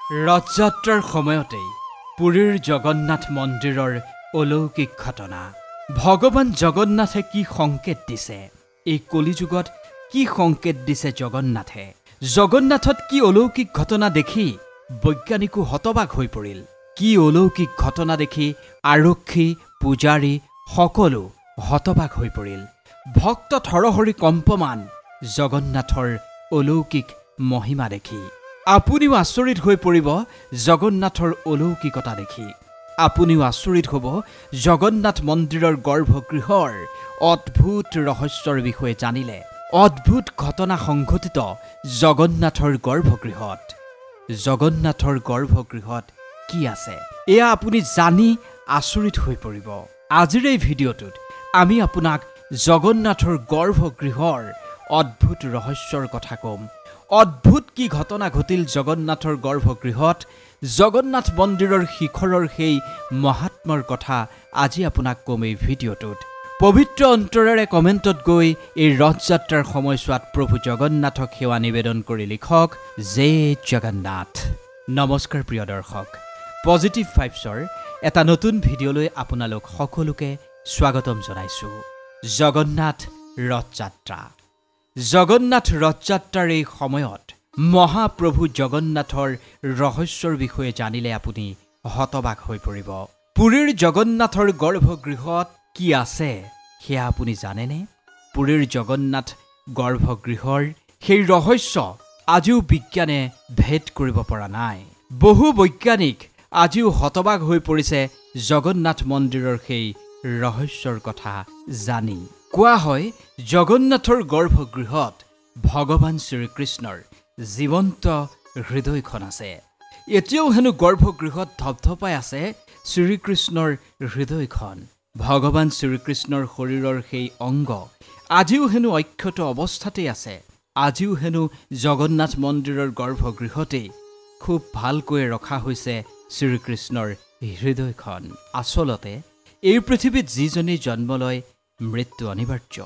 ৰথযাত্ৰাৰ সময়তেই পুৰীৰ জগন্নাথ মন্দিৰৰ অলৌকিক ঘটনা। ভগৱান জগন্নাথে কি সংকেত দিছে, এই কলিযুগত কি সংকেত দিছে জগন্নাথে, জগন্নাথত কি অলৌকিক ঘটনা দেখি বৈজ্ঞানিকো হতবাক হৈ পৰিল। কি অলৌকিক ঘটনা দেখি আৰক্ষী পূজাৰী সকলো হতবাক হৈ পৰিল। ভক্ত থৰহৰি কম্পমান জগন্নাথৰ অলৌকিক মহিমা দেখি। আপুনিও আচৰিত হৈ পৰিব জগন্নাথৰ অলৌকিকতা দেখি। আপুনিও আচৰিত হ'ব জগন্নাথ মন্দিৰৰ গৰ্ভগৃহৰ অদ্ভুত ৰহস্যৰ বিষয়ে জানিলে। অদ্ভুত ঘটনা সংঘটিত জগন্নাথৰ গৰ্ভগৃহত। জগন্নাথৰ গৰ্ভগৃহত কি আছে এয়া আপুনি জানি আচৰিত হৈ পৰিব। আজিৰ এই ভিডিঅ'টোত আমি আপোনাক জগন্নাথৰ গৰ্ভগৃহৰ অদ্ভুত ৰহস্যৰ কথা ক'ম। অদ্ভুত কি ঘটনা ঘটিল জগন্নাথৰ গৰ্ভগৃহত, জগন্নাথ মন্দিৰৰ শিখৰৰ সেই মহাত্মৰ কথা আজি আপোনাক ক'ম এই ভিডিঅ'টোত। পবিত্ৰ অন্তৰেৰে কমেণ্টত গৈ এই ৰথযাত্ৰাৰ সময়ছোৱাত প্ৰভু জগন্নাথক সেৱা নিবেদন কৰি লিখক জয় জগন্নাথ। নমস্কাৰ প্ৰিয় দৰ্শক, পজিটিভ ভাইবছৰ এটা নতুন ভিডিঅ'লৈ আপোনালোক সকলোকে স্বাগতম জনাইছোঁ। জগন্নাথ ৰথযাত্ৰা। জগন্নাথ ৰথযাত্ৰাৰ এই সময়ত মহাপ্ৰভু জগন্নাথৰ ৰহস্যৰ বিষয়ে জানিলে আপুনি হতবাক হৈ পৰিব। পুৰীৰ জগন্নাথৰ গৰ্ভগৃহত কি আছে সেয়া আপুনি জানেনে? পুৰীৰ জগন্নাথ গৰ্ভগৃহৰ সেই ৰহস্য আজিও বিজ্ঞানে ভেদ কৰিব পৰা নাই। বহু বৈজ্ঞানিক আজিও হতবাক হৈ পৰিছে জগন্নাথ মন্দিৰৰ সেই ৰহস্যৰ কথা জানি। কোৱা হয় জগন্নাথৰ গৰ্ভগৃহত ভগৱান শ্ৰীকৃষ্ণৰ জীৱন্ত হৃদয়খন আছে। এতিয়াও হেনো গৰ্ভগৃহত ধপধপাই আছে শ্ৰীকৃষ্ণৰ হৃদয়খন। ভগৱান শ্ৰীকৃষ্ণৰ শৰীৰৰ সেই অংগ আজিও হেনো অক্ষত অৱস্থাতেই আছে। আজিও হেনো জগন্নাথ মন্দিৰৰ গৰ্ভগৃহতেই খুব ভালকৈ ৰখা হৈছে শ্ৰীকৃষ্ণৰ হৃদয়খন। আচলতে এই পৃথিৱীত যিজনেই জন্ম লয় মৃত্যু অনিবাৰ্য।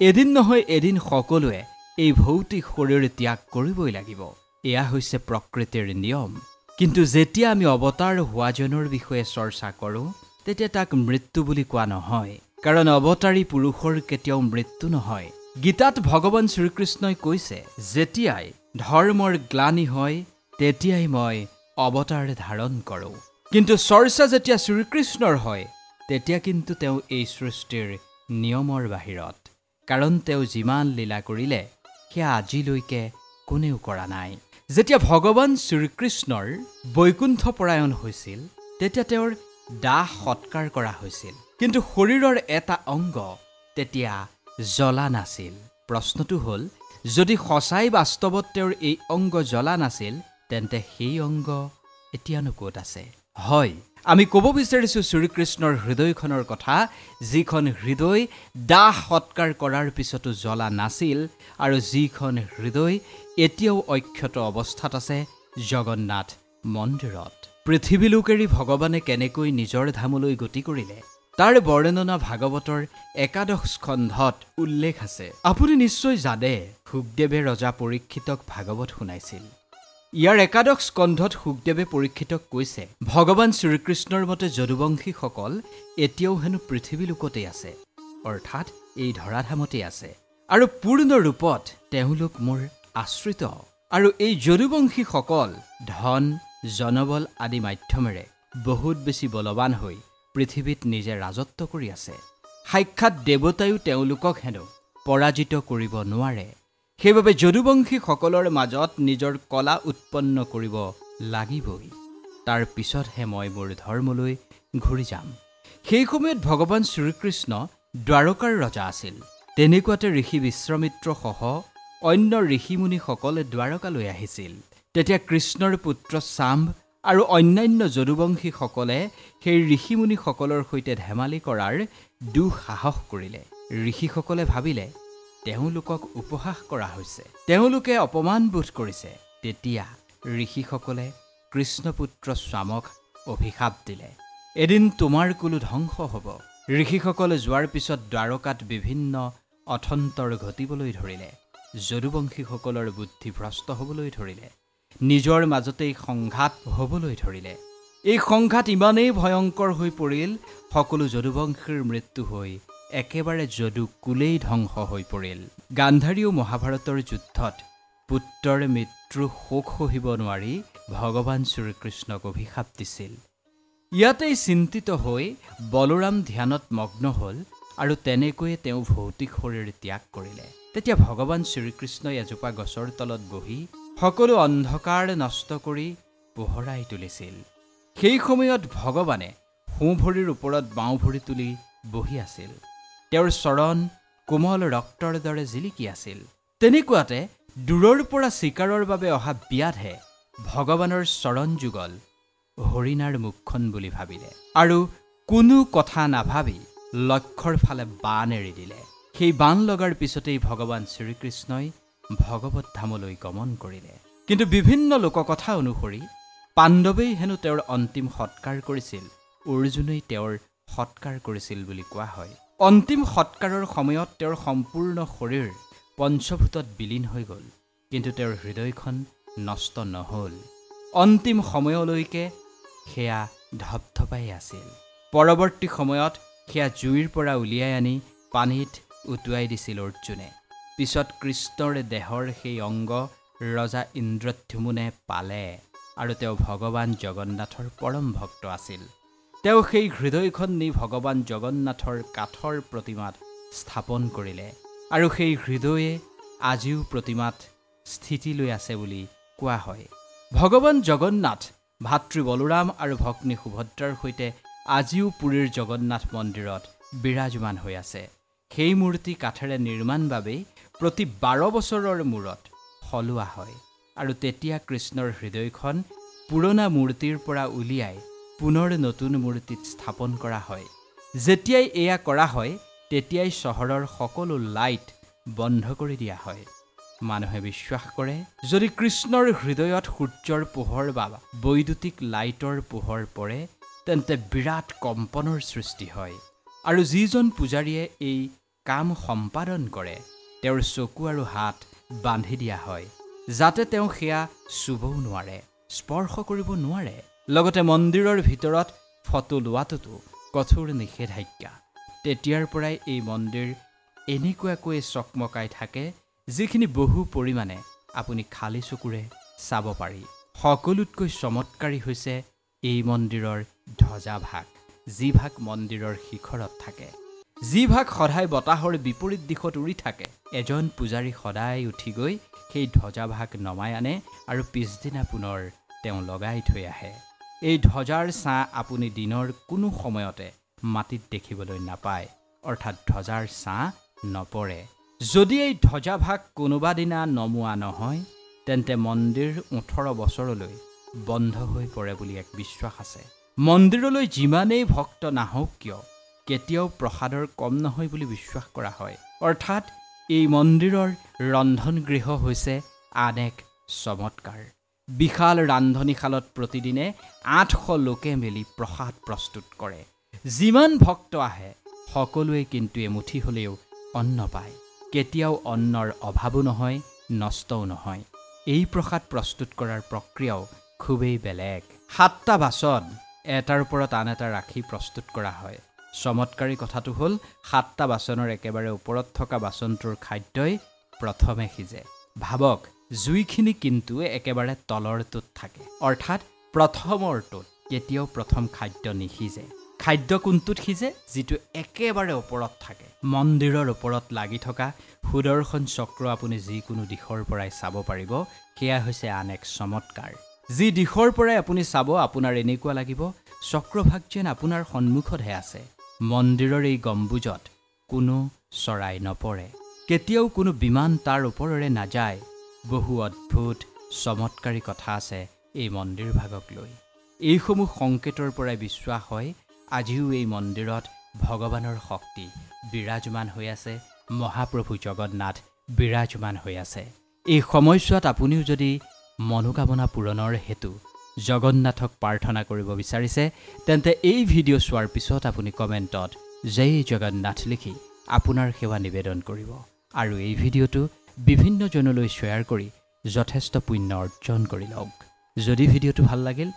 এদিন নহয় এদিন সকলোৱে এই ভৌতিক শৰীৰ ত্যাগ কৰিবই লাগিব। এয়া হৈছে প্ৰকৃতিৰ নিয়ম। কিন্তু যেতিয়া আমি অৱতাৰ হোৱাজনৰ বিষয়ে চৰ্চা কৰোঁ তেতিয়া তাক মৃত্যু বুলি কোৱা নহয়, কাৰণ অৱতাৰী পুৰুষৰ কেতিয়াও মৃত্যু নহয়। গীতাত ভগৱান শ্ৰীকৃষ্ণই কৈছে, যেতিয়াই ধৰ্মৰ গ্লানি হয় তেতিয়াই মই অৱতাৰ ধাৰণ কৰোঁ। কিন্তু চৰ্চা যেতিয়া শ্ৰীকৃষ্ণৰ হয় তেতিয়া কিন্তু তেওঁ এই সৃষ্টিৰ নিয়মৰ বাহিৰত, কাৰণ তেওঁ যিমান লীলা কৰিলে সেয়া আজিলৈকে কোনেও কৰা নাই। যেতিয়া ভগৱান শ্ৰীকৃষ্ণৰ বৈকুণ্ঠ পৰায়ণ হৈছিল তেতিয়া তেওঁৰ দাহ সৎকাৰ কৰা হৈছিল, কিন্তু শৰীৰৰ এটা অংগ তেতিয়া জ্বলা নাছিল। প্ৰশ্নটো হ'ল, যদি সঁচাই বাস্তৱত তেওঁৰ এই অংগ জ্বলা নাছিল তেন্তে সেই অংগ এতিয়ানো ক'ত আছে? হয়, আমি ক'ব বিচাৰিছোঁ শ্ৰীকৃষ্ণৰ হৃদয়খনৰ কথা, যিখন হৃদয় দাহ সৎকাৰ কৰাৰ পিছতো জ্বলা নাছিল, আৰু যিখন হৃদয় এতিয়াও অক্ষত অৱস্থাত আছে জগন্নাথ মন্দিৰত। পৃথিৱীলোক এৰি ভগৱানে কেনেকৈ নিজৰ ধামলৈ গতি কৰিলে তাৰ বৰ্ণনা ভাগৱতৰ একাদশ স্কন্ধত উল্লেখ আছে। আপুনি নিশ্চয় জানে শুকদেৱে ৰজা পৰীক্ষিতক ভাগৱত শুনাইছিল। ইয়াৰ একাদশ স্কন্ধত শুকদেৱে পৰীক্ষিতক কৈছে, ভগৱান শ্ৰীকৃষ্ণৰ মতে যদুবংশীসকল এতিয়াও হেনো পৃথিৱীলোকতেই আছে, অৰ্থাৎ এই ধৰাধামতেই আছে, আৰু পূৰ্ণ ৰূপত তেওঁলোক মোৰ আশ্ৰিত। আৰু এই যদুবংশীসকল ধন জনবল আদি মাধ্যমেৰে বহুত বেছি বলৱান হৈ পৃথিৱীত নিজে ৰাজত্ব কৰি আছে। সাক্ষাৎ দেৱতায়ো তেওঁলোকক হেনো পৰাজিত কৰিব নোৱাৰে। সেইবাবে যদুবংশীসকলৰ মাজত নিজৰ কলা উৎপন্ন কৰিব লাগিবই। তাৰ পিছতহে মই মোৰ ধৰ্মলৈ ঘূৰি যাম। সেই সময়ত ভগৱান শ্ৰীকৃষ্ণ দ্বাৰকাৰ ৰজা আছিল। তেনেকুৱাতে ঋষি বিশ্বামিত্ৰসহ অন্য ঋষিমুনিসকলে দ্বাৰকালৈ আহিছিল। তেতিয়া কৃষ্ণৰ পুত্ৰ চাম্ভ আৰু অন্যান্য যদুবংশীসকলে সেই ঋষিমুনিসকলৰ সৈতে ধেমালি কৰাৰ দুঃসাহস কৰিলে। ঋষিসকলে ভাবিলে তেওঁলোকক উপহাস কৰা হৈছে, তেওঁলোকে অপমানবোধ কৰিছে। তেতিয়া ঋষিসকলে কৃষ্ণপুত্ৰ স্বামক অভিশাপ দিলে, এদিন তোমাৰ কুলো ধ্বংস হ'ব। ঋষিসকলে যোৱাৰ পিছত দ্বাৰকাত বিভিন্ন অথন্তৰ ঘটিবলৈ ধৰিলে। যদুবংশীসকলৰ বুদ্ধি ভ্ৰষ্ট হ'বলৈ ধৰিলে। নিজৰ মাজতেই সংঘাত হ'বলৈ ধৰিলে। এই সংঘাত ইমানেই ভয়ংকৰ হৈ পৰিল, সকলো যদুবংশীৰ মৃত্যু হৈ একেবাৰে যদুকুলেই ধ্বংস হৈ পৰিল। গান্ধাৰীও মহাভাৰতৰ যুদ্ধত পুত্ৰৰ মৃত্যুৰ শোক সহিব নোৱাৰি ভগৱান শ্ৰীকৃষ্ণক অভিশাপ দিছিল। ইয়াতেই চিন্তিত হৈ বলোৰাম ধ্যানত মগ্ন হ'ল আৰু তেনেকৈয়ে তেওঁ ভৌতিক শৰীৰ ত্যাগ কৰিলে। তেতিয়া ভগৱান শ্ৰীকৃষ্ণই এজোপা গছৰ তলত বহি সকলো অন্ধকাৰ নষ্ট কৰি পোহৰাই তুলিছিল। সেই সময়ত ভগৱানে সোঁ ভৰিৰ ওপৰত বাওঁ ভৰি তুলি বহি আছিল। তেওঁৰ চৰণ কোমল ৰক্তৰ দৰে জিলিকি আছিল। তেনেকুৱাতে দূৰৰ পৰা চিকাৰৰ বাবে অহা ব্যাধে ভগৱানৰ চৰণ যুগল হৰিণাৰ মুখখন বুলি ভাবিলে আৰু কোনো কথা নাভাবি লক্ষ্যৰ ফালে বাণ এৰি দিলে। সেই বাণ লগাৰ পিছতেই ভগৱান শ্ৰীকৃষ্ণই ভগৱত ধামলৈ গমন কৰিলে। কিন্তু বিভিন্ন লোককথা অনুসৰি পাণ্ডৱেই হেনো তেওঁৰ অন্তিম সৎকাৰ কৰিছিল, অৰ্জুনেই তেওঁৰ সৎকাৰ কৰিছিল বুলি কোৱা হয়। অন্তিম সৎকাৰৰ সময়ত তেওঁৰ সম্পূৰ্ণ শৰীৰ পঞ্চভূতত বিলীন হৈ গ'ল, কিন্তু তেওঁৰ হৃদয়খন নষ্ট নহ'ল। অন্তিম সময়লৈকে সেয়া ধপধপাই আছিল। পৰৱৰ্তী সময়ত সেয়া জুইৰ পৰা উলিয়াই আনি পানীত উটুৱাই দিছিল অৰ্জুনে। পিছত কৃষ্ণৰ দেহৰ সেই অংগ ৰজা ইন্দ্ৰদ্যুম্নে পালে আৰু তেওঁ ভগৱান জগন্নাথৰ পৰম ভক্ত আছিল। তেওঁ সেই হৃদয়খন নি ভগৱান জগন্নাথৰ কাঠৰ প্ৰতিমাত স্থাপন কৰিলে আৰু সেই হৃদয়ে আজিও প্ৰতিমাত স্থিতি লৈ আছে বুলি কোৱা হয়। ভগৱান জগন্নাথ ভাতৃ বলোৰাম আৰু ভগ্নী সুভদ্ৰাৰ সৈতে আজিও পুৰীৰ জগন্নাথ মন্দিৰত বিৰাজমান হৈ আছে। সেই মূৰ্তি কাঠেৰে নিৰ্মাণ বাবেই প্ৰতি 12 বছৰৰ মূৰত সলোৱা হয় আৰু তেতিয়া কৃষ্ণৰ হৃদয়খন পুৰণা মূৰ্তিৰ পৰা উলিয়াই পুনৰ নতুন মূৰ্তিত স্থাপন কৰা হয়। যেতিয়াই এয়া কৰা হয় তেতিয়াই চহৰৰ সকলো লাইট বন্ধ কৰি দিয়া হয়। মানুহে বিশ্বাস কৰে যদি কৃষ্ণৰ হৃদয়ত সূৰ্যৰ পোহৰ বা বৈদ্যুতিক লাইটৰ পোহৰ পৰে তেন্তে বিৰাট কম্পনৰ সৃষ্টি হয় আৰু যিজন পূজাৰীয়ে এই কাম সম্পাদন কৰে তেওঁৰ চকু আৰু হাত বান্ধি দিয়া হয়, যাতে তেওঁ সেয়া চুবও নোৱাৰে, স্পৰ্শ কৰিব নোৱাৰে। লগতে মন্দিৰৰ ভিতৰত ফটো লোৱাটোতো কঠোৰ নিষেধাজ্ঞা। তেতিয়াৰ পৰাই এই মন্দিৰ এনেকুৱাকৈ চকমকাই থাকে যিখিনি বহু পৰিমাণে আপুনি খালী চকুৰে চাব পাৰি। সকলোতকৈ চমৎকাৰী হৈছে এই মন্দিৰৰ ধ্বজাভাগ, যি ভাগ মন্দিৰৰ শিখৰত থাকে, যি ভাগ সদায় বতাহৰ বিপৰীত দিশত উৰি থাকে। এজন পূজাৰী সদায় উঠি গৈ সেই ধ্বজাভাগ নমাই আনে আৰু পিছদিনা পুনৰ তেওঁ লগাই থৈ আহে। এই ধ্বজাৰ ছাঁ আপুনি দিনৰ কোনো সময়তে মাটিত দেখিবলৈ নাপায়, অৰ্থাৎ ধ্বজাৰ ছাঁ নপৰে। যদি এই ধ্বজাভাগ কোনোবা দিনা নমোৱা নহয় তেন্তে মন্দিৰ 18 বছৰলৈ বন্ধ হৈ পৰে বুলি এক বিশ্বাস আছে। মন্দিৰলৈ যিমানেই ভক্ত নাহক কিয় কেতিয়াও প্ৰসাদৰ কম নহয় বুলি বিশ্বাস কৰা হয়। অৰ্থাৎ এই মন্দিৰৰ ৰন্ধনগৃহ হৈছে আন এক চমৎকাৰ। বিশাল ৰান্ধনীশালত প্ৰতিদিনে 800 লোকে মিলি প্ৰসাদ প্ৰস্তুত কৰে। যিমান ভক্ত আহে সকলোৱে কিন্তু এমুঠি হ'লেও অন্ন পায়। কেতিয়াও অন্নৰ অভাৱো নহয়, নষ্টও নহয়। এই প্ৰসাদ প্ৰস্তুত কৰাৰ প্ৰক্ৰিয়াও খুবেই বেলেগ। 7টা বাচন এটাৰ ওপৰত আন এটা ৰাখি প্ৰস্তুত কৰা হয়। চমৎকাৰী কথাটো হ'ল 7টা বাচনৰ একেবাৰে ওপৰত থকা বাচনটোৰ খাদ্যই প্ৰথমে সিজে। ভাবক, জুইখিনি কিন্তু একেবাৰে তলৰটোত থাকে, অৰ্থাৎ প্ৰথমৰটোত কেতিয়াও প্ৰথম খাদ্য নিসিজে। খাদ্য কোনটোত সিজে? যিটো একেবাৰে ওপৰত থাকে। মন্দিৰৰ ওপৰত লাগি থকা সুদৰ্শন চক্ৰ আপুনি যিকোনো দিশৰ পৰাই চাব পাৰিব। সেয়া হৈছে আন এক চমৎকাৰ। যি দিশৰ পৰাই আপুনি চাব আপোনাৰ এনেকুৱা লাগিব চক্ৰভাগ যেন আপোনাৰ সন্মুখতহে আছে। মন্দিৰৰ এই গম্বুজত কোনো চৰাই নপৰে, কেতিয়াও কোনো বিমান তাৰ ওপৰেৰে নাযায়। বহু অদ্ভুত চমৎকাৰী কথা আছে এই মন্দিৰ ভাগক লৈ। এইসমূহ সংকেতৰ পৰাই বিশ্বাস হয় আজিও এই মন্দিৰত ভগৱানৰ শক্তি বিৰাজমান হৈ আছে, মহাপ্ৰভু জগন্নাথ বিৰাজমান হৈ আছে। এই সময়ছোৱাত আপুনিও যদি মনোকামনা পূৰণৰ হেতু জগন্নাথক প্ৰাৰ্থনা কৰিব বিচাৰিছে তেন্তে এই ভিডিঅ' চোৱাৰ পিছত আপুনি কমেণ্টত জয় জগন্নাথ লিখি আপোনাৰ সেৱা নিবেদন কৰিব আৰু এই ভিডিঅ'টো বিভিন্নজনলৈ শ্বেয়াৰ কৰি যথেষ্ট পুণ্য অৰ্জন কৰি লওক যদি ভিডিঅ'টো ভাল লাগিল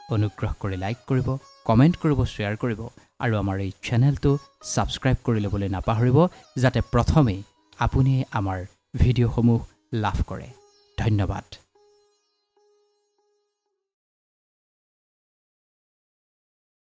অনুগ্ৰহ কৰি লাইক কৰিব কমেণ্ট কৰিব শ্বেয়াৰ কৰিব আৰু আমাৰ এই চেনেলটো ছাবস্ক্ৰাইব কৰি ল'বলৈ নাপাহৰিব যাতে প্ৰথমে আপুনি আমাৰ ভিডিঅ'সমূহ লাভ কৰে ধন্যবাদ